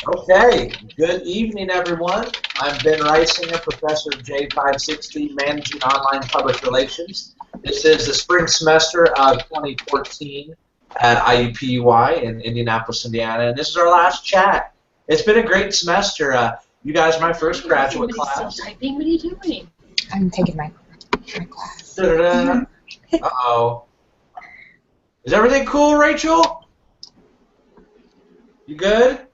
Okay, good evening, everyone. I'm Ben Reisinger, professor of J560, managing online public relations. This is the spring semester of 2014 at IUPUI in Indianapolis, Indiana, and this is our last chat. It's been a great semester. You guys are my first graduate class. Still typing? What are you doing? I'm taking my class. Uh-oh. Is everything cool, Rachel? You good?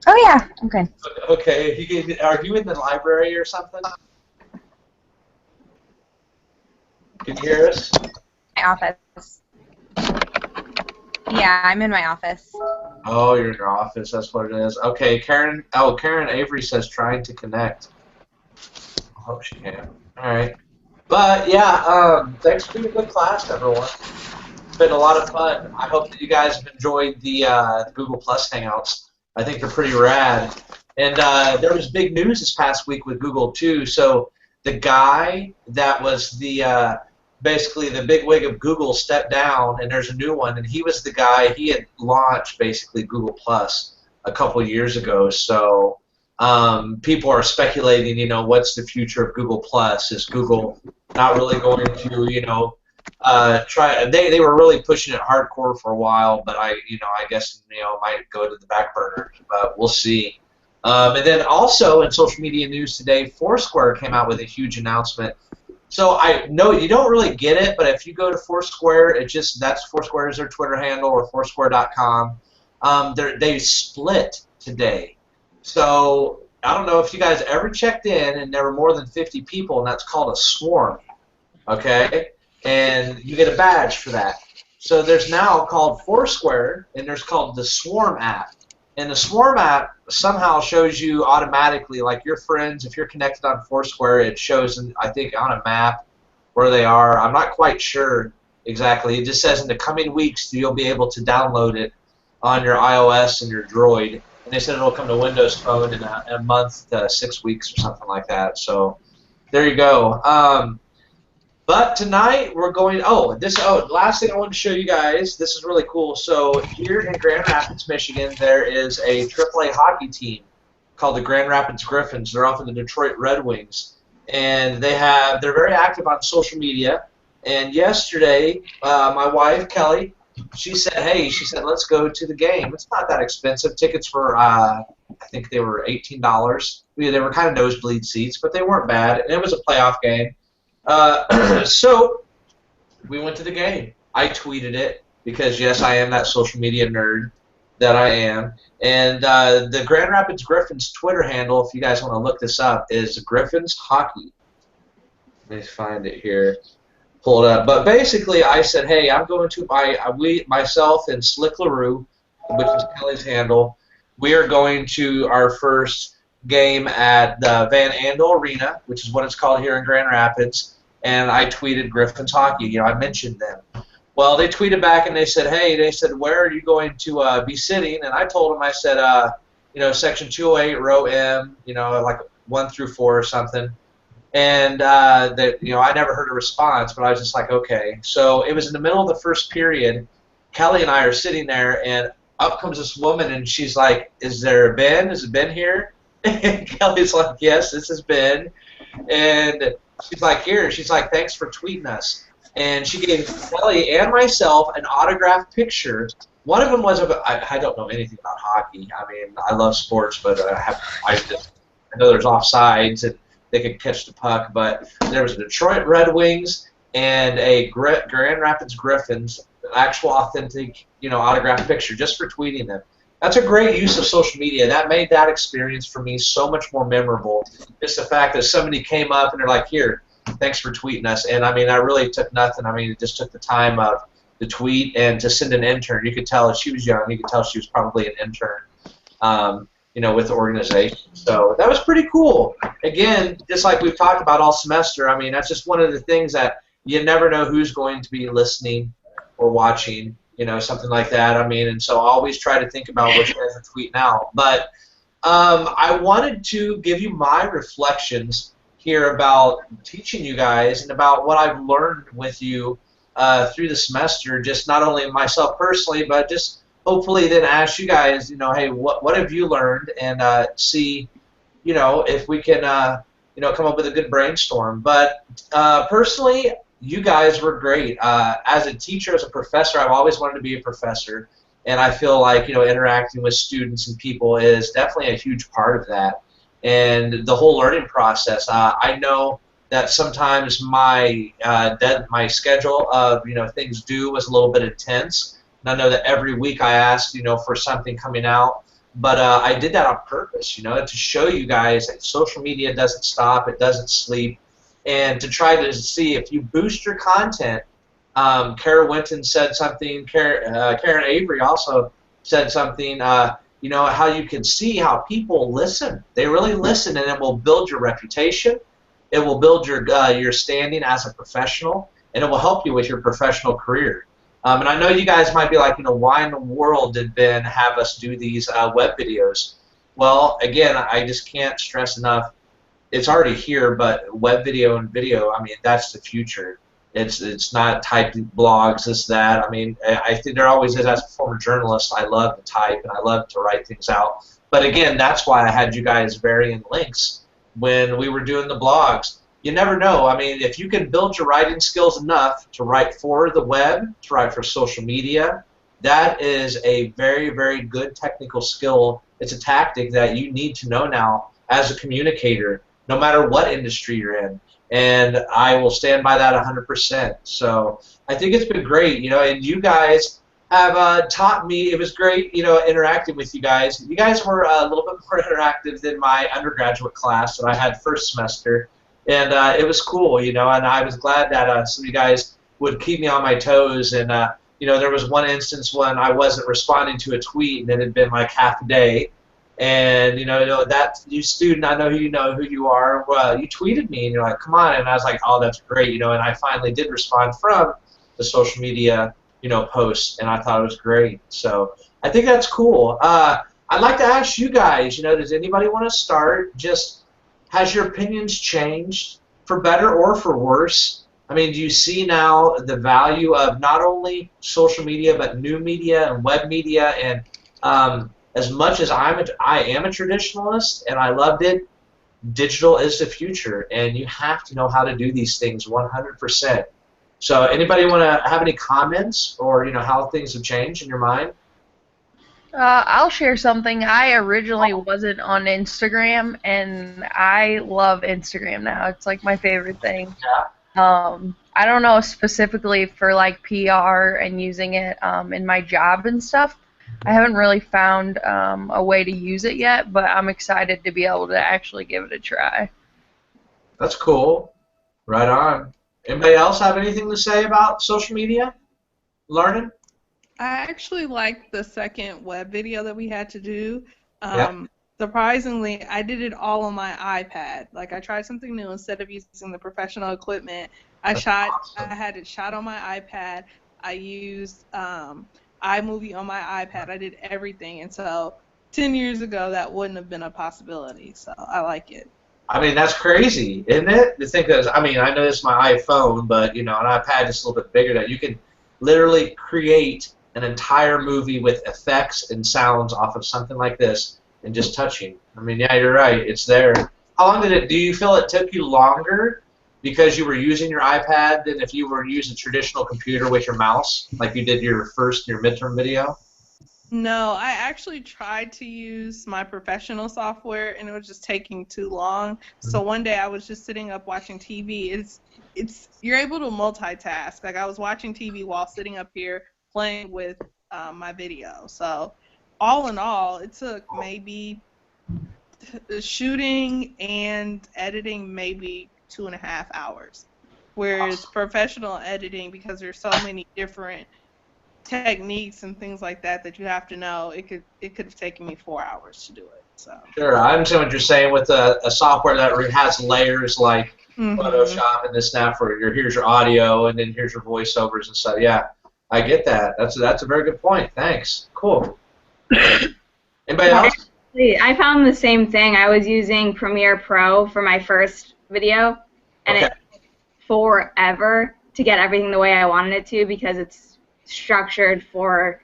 Oh yeah, okay. Okay, are you in the library or something? Can you hear us? My office. Yeah, I'm in my office. Oh, you're in your office. That's what it is. Okay, Karen. Oh, Karen Avery says trying to connect. I hope she can. All right. But yeah, thanks for being a good class, everyone. It's been a lot of fun. I hope that you guys have enjoyed the Google Plus Hangouts. I think they're pretty rad. And there was big news this past week with Google too. So the guy that was the basically the big wig of Google stepped down, and there's a new one. And he was the guy. He had launched basically Google Plus a couple years ago. So people are speculating. You know, what's the future of Google Plus? Is Google not really going to try? They were really pushing it hardcore for a while, but I guess might go to the back burner, but we'll see. And then also in social media news today, Foursquare came out with a huge announcement. So I know you don't really get it, but if you go to Foursquare, that's Foursquare is their Twitter handle, or Foursquare.com. They split today. So I don't know if you guys ever checked in, and there were more than 50 people, and that's called a swarm. Okay, and you get a badge for that. So there's now called Foursquare, and there's called the Swarm app. And the Swarm app somehow shows you automatically, like your friends, if you're connected on Foursquare, it shows, I think, on a map where they are. I'm not quite sure exactly. It just says in the coming weeks you'll be able to download it on your iOS and your Droid. And they said it'll come to Windows Phone in a month to 6 weeks or something like that. So there you go. But tonight we're going. Last thing I want to show you guys. This is really cool. So here in Grand Rapids, Michigan, there is a AAA hockey team called the Grand Rapids Griffins. They're off of the Detroit Red Wings, and they're very active on social media. And yesterday, my wife Kelly, she said, let's go to the game. It's not that expensive. Tickets were, I think they were $18. They were kind of nosebleed seats, but they weren't bad. And it was a playoff game. So we went to the game. I tweeted it because, yes, I am that social media nerd that I am. And the Grand Rapids Griffins Twitter handle, if you guys want to look this up, is Griffins Hockey. Let me find it here. Pull it up. But basically, I said, hey, I'm going to myself and Slick LaRue, which is Kelly's handle. We are going to our first game at the Van Andel Arena, which is what it's called here in Grand Rapids, and I tweeted Griffins Hockey. I mentioned them. Well, they tweeted back and they said, where are you going to be sitting? And I told them, I said, section 208, row M, like 1 through 4 or something. And I never heard a response, but I was just like, okay. So it was in the middle of the first period. Kelly and I are sitting there, and up comes this woman, and she's like, is there Ben? Is it Ben here? And Kelly's like, yes, this is Ben. And she's like, here. She's like, thanks for tweeting us. And she gave Kelly and myself an autographed picture. One of them was I don't know anything about hockey. I mean, I love sports, but I know there's offsides and they could catch the puck. But there was a Detroit Red Wings and a Grand Rapids Griffins, actual authentic, autographed picture just for tweeting them. That's a great use of social media. That made that experience for me so much more memorable. Just the fact that somebody came up and they're like, here, thanks for tweeting us. And, I mean, I really took nothing. I mean, it just took the time of the tweet and to send an intern. You could tell that she was young. You could tell she was probably an intern, with the organization. So that was pretty cool. Again, just like we've talked about all semester, I mean, that's just one of the things that you never know who's going to be listening or watching. Something like that. I mean, and so I always try to think about what you guys are tweeting out. But I wanted to give you my reflections here about teaching you guys and about what I've learned with you through the semester, just not only myself personally, but just hopefully then ask you guys, hey, what have you learned, and see, if we can, come up with a good brainstorm. But personally, you guys were great. As a teacher, as a professor, I've always wanted to be a professor, and I feel like, interacting with students and people is definitely a huge part of that. And the whole learning process, I know that sometimes my schedule of, things due was a little bit intense. And I know that every week I asked, for something coming out. But I did that on purpose, to show you guys that social media doesn't stop, it doesn't sleep, and to try to see if you boost your content. Kara Winton said something. Karen Avery also said something. How you can see how people listen. They really listen, and it will build your reputation. It will build your standing as a professional, and it will help you with your professional career. And I know you guys might be like, why in the world did Ben have us do these web videos? Well, again, I just can't stress enough. It's already here, but web video and video, I mean, that's the future. It's not typing blogs, this, that. I mean, I think there always is. As a former journalist, I love to type and I love to write things out. But again, that's why I had you guys varying links when we were doing the blogs. You never know. I mean, if you can build your writing skills enough to write for the web, to write for social media, that is a very, very good technical skill. It's a tactic that you need to know now as a communicator, no matter what industry you're in. And I will stand by that 100%. So I think it's been great, and you guys have taught me. It was great, interacting with you guys. You guys were a little bit more interactive than my undergraduate class that I had first semester. And it was cool, and I was glad that some of you guys would keep me on my toes. And, there was one instance when I wasn't responding to a tweet, and it had been like half a day. And, that you student, I know who you are, well, you tweeted me, and you're like, come on. And I was like, oh, that's great, and I finally did respond from the social media, post, and I thought it was great. So I think that's cool. I'd like to ask you guys, does anybody want to start? Has your opinions changed for better or for worse? I mean, do you see now the value of not only social media but new media and web media? And as much as I am a traditionalist and I loved it, digital is the future, and you have to know how to do these things 100%. So anybody want to have any comments or how things have changed in your mind? I'll share something. I originally wasn't on Instagram, and I love Instagram now. It's like my favorite thing. I don't know specifically for like PR and using it in my job and stuff. I haven't really found a way to use it yet, but I'm excited to be able to actually give it a try. That's cool. Right on. Anybody else have anything to say about social media learning? I actually liked the second web video that we had to do. Yeah. Surprisingly, I did it all on my iPad. Like, I tried something new. Instead of using the professional equipment, I had it shot on my iPad. I used iMovie on my iPad. I did everything. And so 10 years ago, that wouldn't have been a possibility. So I like it. I mean, that's crazy, isn't it? To think that, I mean, I know it's my iPhone, but, an iPad is a little bit bigger, that you can literally create an entire movie with effects and sounds off of something like this and just touching. I mean, yeah, you're right. It's there. How long do you feel it took you longer because you were using your iPad than if you were using a traditional computer with your mouse, like you did your midterm video? No, I actually tried to use my professional software, and it was just taking too long. So one day I was just sitting up watching TV. You're able to multitask. Like, I was watching TV while sitting up here playing with my video. So all in all, it took maybe shooting and editing maybe 2.5 hours. Whereas professional editing, because there's so many different techniques and things like that you have to know, it could have taken me 4 hours to do it. So sure, I understand what you're saying with a software that has layers like Photoshop and this, that, for here's your audio and then here's your voiceovers and stuff. Yeah, I get that. That's a very good point. Thanks. Cool. Anybody else? I found the same thing. I was using Premiere Pro for my first video, and it took forever to get everything the way I wanted it to because it's structured for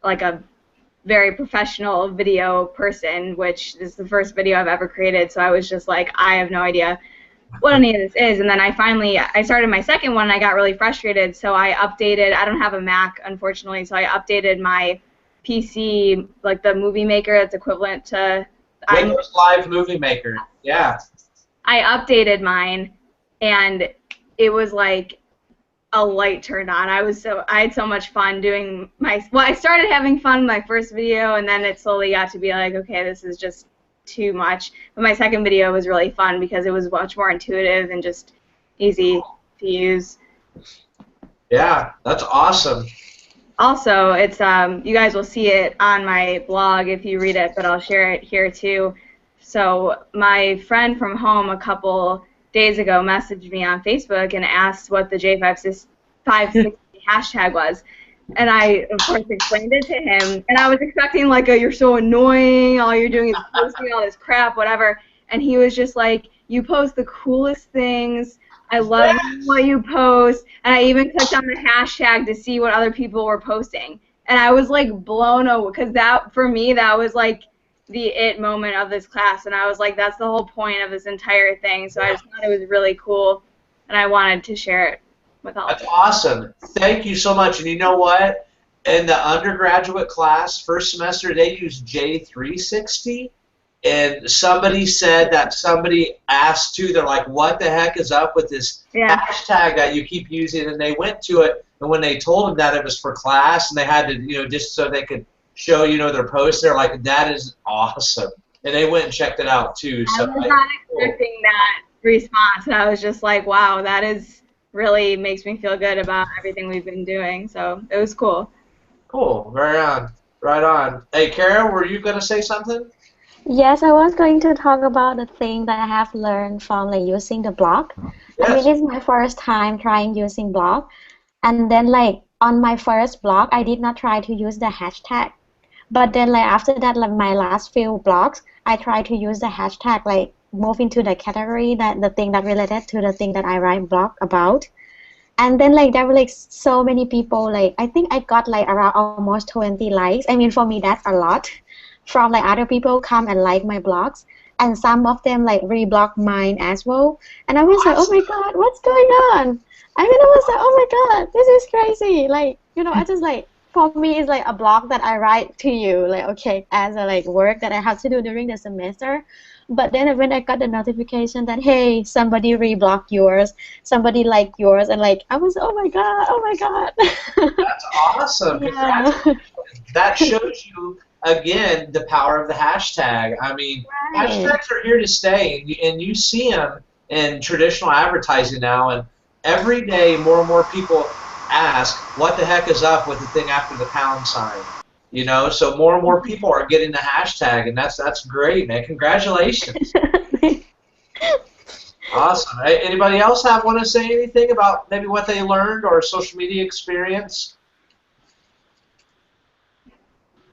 like a very professional video person, which is the first video I've ever created. So I was just like, I have no idea what any of this is. And then I started my second one and I got really frustrated. So I updated, I don't have a Mac, unfortunately, so I updated my PC, like the Movie Maker that's equivalent to Windows Live Movie Maker. Yeah. I updated mine and it was like a light turned on. I had so much fun doing I started having fun with my first video and then it slowly got to be like, okay, this is just too much. But my second video was really fun because it was much more intuitive and just easy to use. Yeah, that's awesome. Also, it's you guys will see it on my blog if you read it, but I'll share it here too. So my friend from home a couple days ago messaged me on Facebook and asked what the J560 hashtag was. And I, of course, explained it to him. And I was expecting, like, you're so annoying, all you're doing is posting all this crap, whatever. And he was just like, you post the coolest things. I love what you post. And I even clicked on the hashtag to see what other people were posting. And I was, like, blown away. Because that, for me, that was, like, the it moment of this class. And I was like, that's the whole point of this entire thing. So I just thought it was really cool. And I wanted to share it with all of you. That's awesome. Thank you so much. And you know what? In the undergraduate class, first semester, they used J360. And somebody said that somebody asked too, they're like, what the heck is up with this hashtag that you keep using? And they went to it, and when they told them that it was for class, and they had to, just so they could show, their posts, they're like, that is awesome. And they went and checked it out too. I was not expecting that response. I was just like, wow, that is really makes me feel good about everything we've been doing. So it was cool. Cool. Right on. Right on. Hey, Kara, were you going to say something? Yes, I was going to talk about the thing that I have learned from using the blog. Yes. I mean, this is my first time trying using blog. And then on my first blog, I did not try to use the hashtag. But then after that, my last few blogs, I tried to use the hashtag, move into the category that the thing that related to the thing that I write blog about. And then there were so many people, I think I got around almost 20 likes. I mean, for me that's a lot. From other people come and like my blogs, and some of them reblog mine as well. And I was like, oh my god, what's going on? I mean, I was like, oh my god, this is crazy. I just for me it's a blog that I write to you, okay, as a work that I have to do during the semester. But then when I got the notification that, hey, somebody reblogged yours, somebody liked yours, and I was, oh my god. That's awesome. Yeah. That shows you, again, the power of the hashtag. I mean, hashtags are here to stay, and you see them in traditional advertising now, and every day more and more people ask, what the heck is up with the thing after the pound sign? So more and more people are getting the hashtag, and that's great, man. Congratulations. Awesome. Hey, anybody else want to say anything about maybe what they learned or social media experience?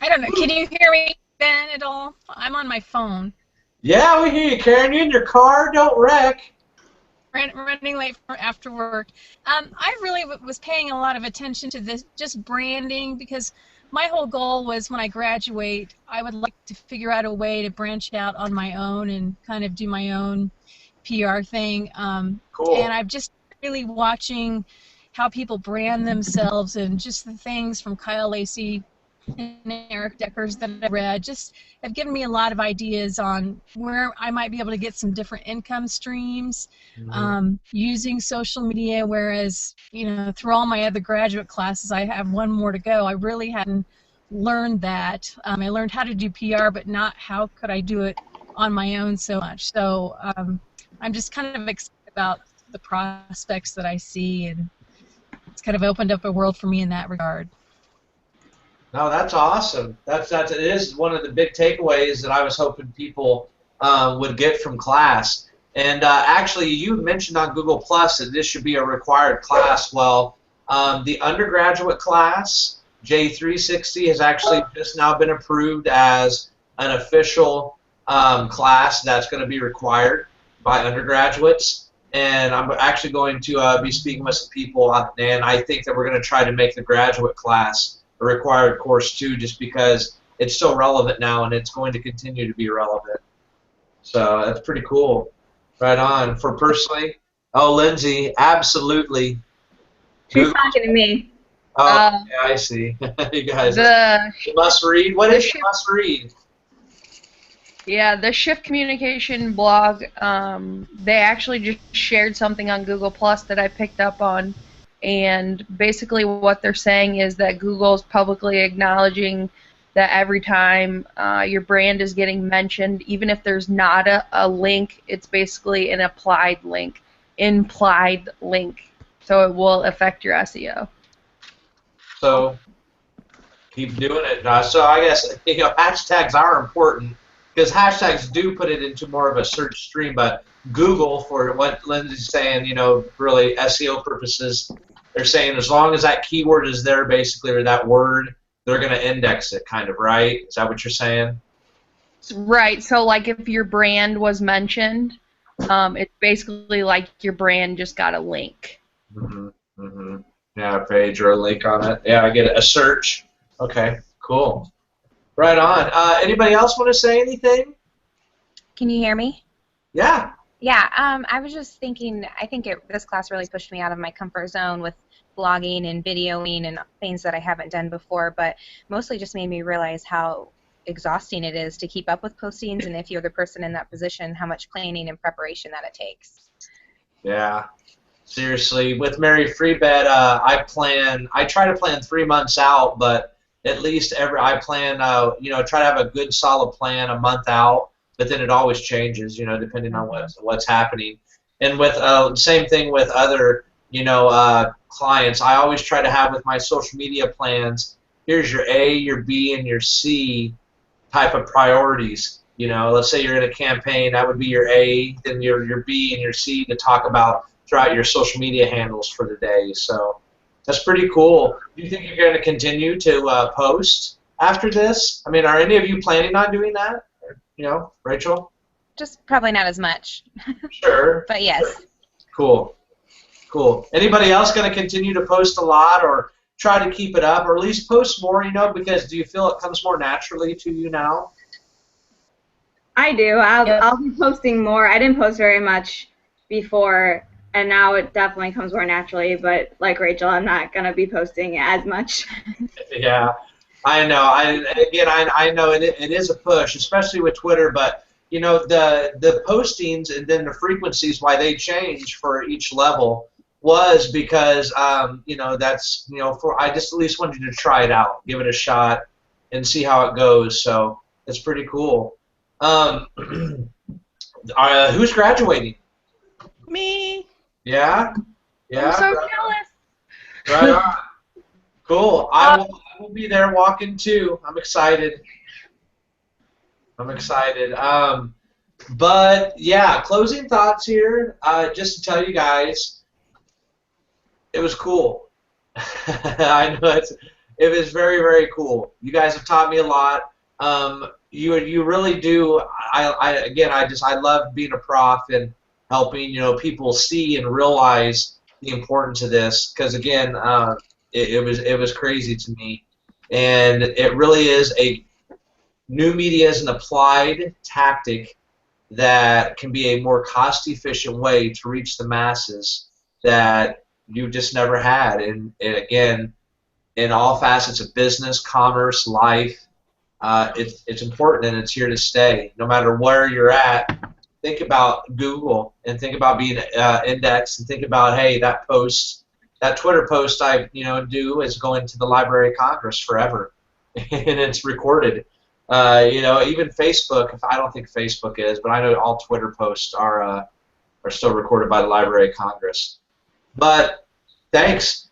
I don't know. Can you hear me, Ben, at all? I'm on my phone. Yeah, we hear you, Karen. You in your car? Don't wreck. Running late for after work. I really was paying a lot of attention to this, just branding, because my whole goal was when I graduate, I would like to figure out a way to branch out on my own and kind of do my own PR thing. Cool. And I'm just really watching how people brand themselves, and just the things from Kyle Lacey and Eric Decker's that I read just have given me a lot of ideas on where I might be able to get some different income streams using social media, whereas through all my other graduate classes, I have one more to go. I really hadn't learned that. I learned how to do PR, but not how could I do it on my own so much. So I'm just kind of excited about the prospects that I see, and it's kind of opened up a world for me in that regard. No, that's awesome. It is one of the big takeaways that I was hoping people would get from class. And actually, you mentioned on Google Plus that this should be a required class. Well, the undergraduate class, J360, has actually just now been approved as an official class that's going to be required by undergraduates. And I'm actually going to be speaking with some people, and I think that we're going to try to make the graduate class a required course too, just because it's so relevant now and it's going to continue to be relevant. So that's pretty cool. Right on. For personally, oh, Lindsay, absolutely. She's Google. talking to me. Oh, yeah, I see. You guys, you must read. What is must read? Yeah, the Shift Communication blog, they actually just shared something on Google Plus that I picked up on, and basically what they're saying is that Google's publicly acknowledging that every time your brand is getting mentioned, even if there's not a link, it's basically an implied link, so it will affect your SEO. So keep doing it. So I guess hashtags are important because hashtags do put it into more of a search stream. But Google, for what Lindsay's saying, really SEO purposes, they're saying as long as that keyword is there, basically, or that word, they're going to index it, kind of, right? Is that what you're saying? Right. So, like, if your brand was mentioned, it's basically like your brand just got a link. Yeah, a page or a link on it. Yeah, I get it. A search. Okay, cool. Right on. Anybody else want to say anything? Can you hear me? Yeah. Yeah, I was just thinking, I think this class really pushed me out of my comfort zone with blogging and videoing and things that I haven't done before, but mostly just made me realize how exhausting it is to keep up with postings, and if you're the person in that position, how much planning and preparation that it takes. Yeah. Seriously, with Mary Freebed, I try to plan 3 months out, but at least I plan, try to have a good solid plan a month out, but then it always changes, depending on what's happening. And with same thing with other, clients, I always try to have with my social media plans, here's your A, your B, and your C type of priorities. Let's say you're in a campaign, that would be your A, then your B and your C to talk about throughout your social media handles for the day. So that's pretty cool. Do you think you're going to continue to post after this? I mean, are any of you planning on doing that? Rachel? Just probably not as much. Sure. But yes. Cool. Anybody else going to continue to post a lot or try to keep it up or at least post more, because do you feel it comes more naturally to you now? I do. I'll be posting more. I didn't post very much before, and now it definitely comes more naturally, but like Rachel, I'm not going to be posting as much. Yeah, I know. I know it is a push, especially with Twitter, but the postings and then the frequencies, why they change for each level was because that's I just at least wanted you to try it out, give it a shot, and see how it goes. So it's pretty cool. Who's graduating? Me. Yeah. I'm so right jealous. Right on. Cool. I will be there walking too. I'm excited. But yeah, closing thoughts here. Just to tell you guys, it was cool. I know it was very, very cool. You guys have taught me a lot. You really do. I love being a prof and helping people see and realize the importance of this, because again, it was crazy to me, and it really is new media is an applied tactic that can be a more cost-efficient way to reach the masses that you just never had. And again, in all facets of business, commerce, life, it's important and it's here to stay. No matter where you're at, think about Google and think about being indexed and think about, hey, that Twitter post I do is going to the Library of Congress forever, and it's recorded. Even Facebook. I don't think Facebook is, but I know all Twitter posts are still recorded by the Library of Congress. But thanks.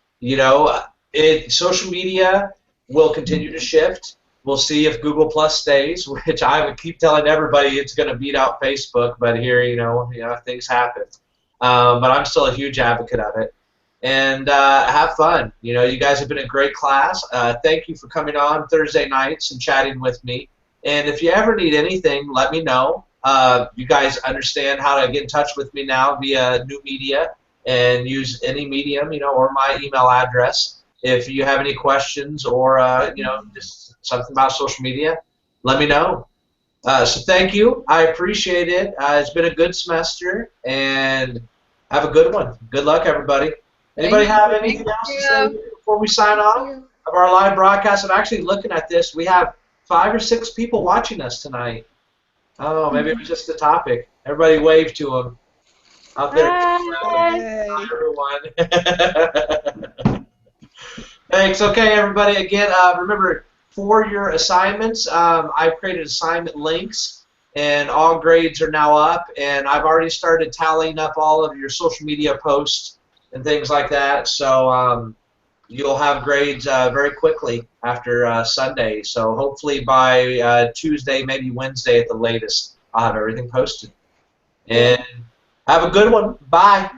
Social media will continue to shift. We'll see if Google Plus stays, which I would keep telling everybody it's going to beat out Facebook. But here, things happen. But I'm still a huge advocate of it. And have fun. You guys have been a great class. Thank you for coming on Thursday nights and chatting with me. And if you ever need anything, let me know. You guys understand how to get in touch with me now via new media and use any medium, or my email address. if you have any questions or just something about social media, let me know. So thank you. I appreciate it. It's been a good semester, and have a good one. Good luck, everybody. Anybody have anything else to say before we sign off of our live broadcast? I'm actually looking at this. We have 5 or 6 people watching us tonight. Oh, maybe it was just the topic. Everybody wave to them out there. Hi, everyone. Thanks. Okay, everybody. Again, remember, for your assignments, I've created assignment links, and all grades are now up. And I've already started tallying up all of your social media posts and things like that. So you'll have grades very quickly after Sunday. So hopefully by Tuesday, maybe Wednesday at the latest, I'll have everything posted. And have a good one. Bye.